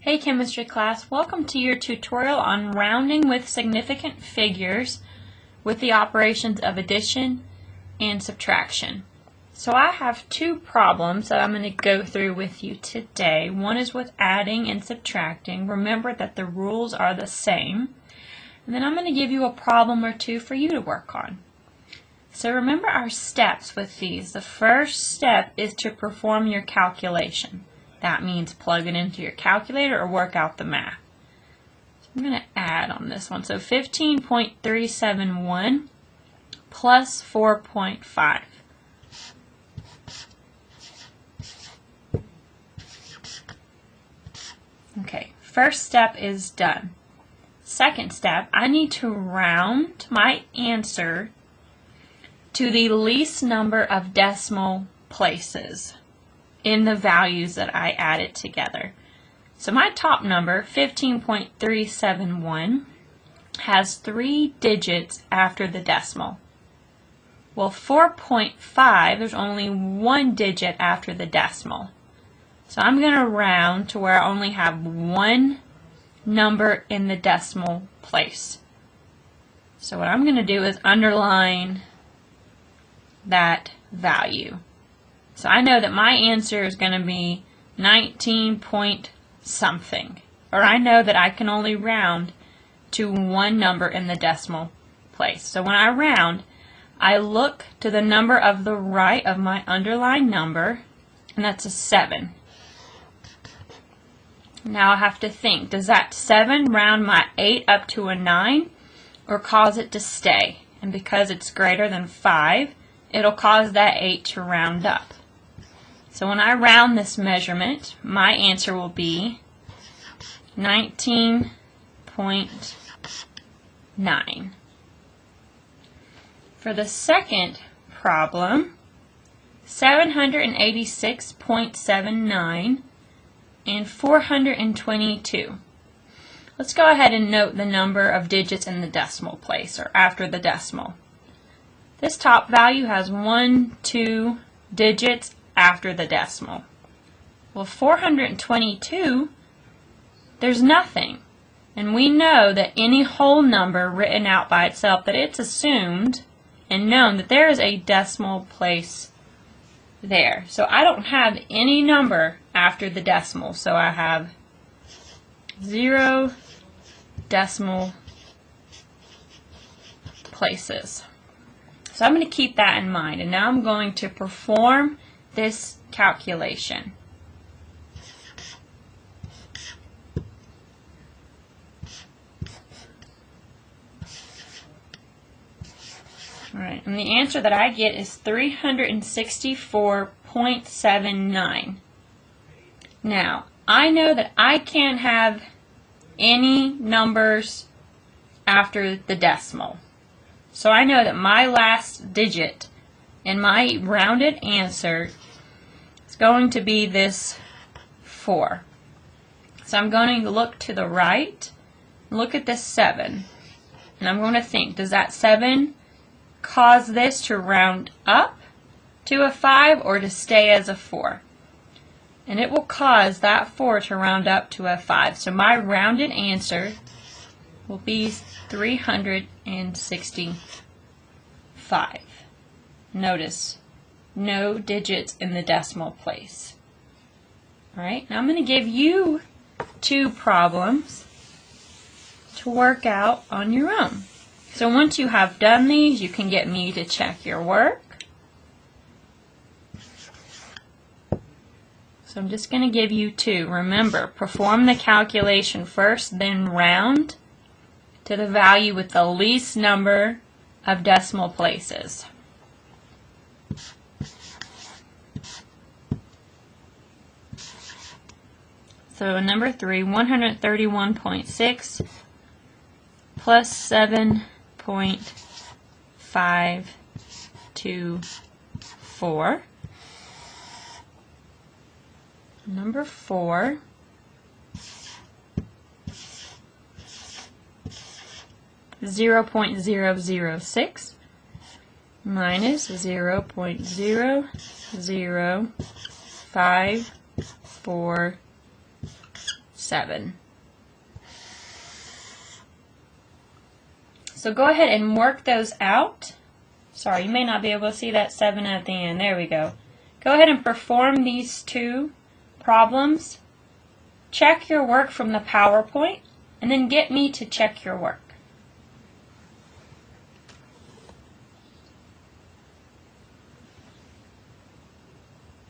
Hey chemistry class, welcome to your tutorial on rounding with significant figures with the operations of addition and subtraction. So I have two problems that I'm going to go through with you today. One is with adding and subtracting. Remember that the rules are the same. And then I'm going to give you a problem or two for you to work on. So remember our steps with these. The first step is to perform your calculation. That means plug it into your calculator or work out the math. So I'm going to add on this one. So 15.371 plus 4.5. Okay, first step is done. Second step, I need to round my answer to the least number of decimal places in the values that I added together. So my top number, 15.371, has 3 digits after the decimal. Well, 4.5, there's only 1 digit after the decimal. So I'm going to round to where I only have 1 number in the decimal place. So what I'm going to do is underline that value. So I know that my answer is going to be 19 point something. Or I know that I can only round to 1 number in the decimal place. So when I round, I look to the number of the right of my underlined number, and that's a 7. Now I have to think, does that 7 round my 8 up to a 9 or cause it to stay? And because it's greater than 5, it'll cause that 8 to round up. So when I round this measurement, my answer will be 19.9. For the second problem, 786.79 and 422. Let's go ahead and note the number of digits in the decimal place, or after the decimal. This top value has 1, 2 digits after the decimal. Well, 422, there's nothing. And we know that any whole number written out by itself, that it's assumed and known that there is a decimal place there. So I don't have any number after the decimal. So I have 0 decimal places. So I'm going to keep that in mind. And now I'm going to perform this calculation. Alright, and the answer that I get is 364.79. Now, I know that I can't have any numbers after the decimal. So I know that my last digit in my rounded answer is going to be this 4. So I'm going to look to the right, look at this 7, and I'm going to think, does that 7 cause this to round up to a 5 or to stay as a 4? And it will cause that 4 to round up to a 5. So my rounded answer will be 365. Notice, no digits in the decimal place. Alright, now I'm going to give you 2 problems to work out on your own. So once you have done these, you can get me to check your work. So I'm just going to give you 2. Remember, perform the calculation first, then round to the value with the least number of decimal places. So number 3, 131.6 plus 7.524. Number 4, 0.006 minus 0.0054 7. So go ahead and work those out. Sorry, you may not be able to see that 7 at the end. There we go. Go ahead and perform these 2 problems. Check your work from the PowerPoint, and then get me to check your work.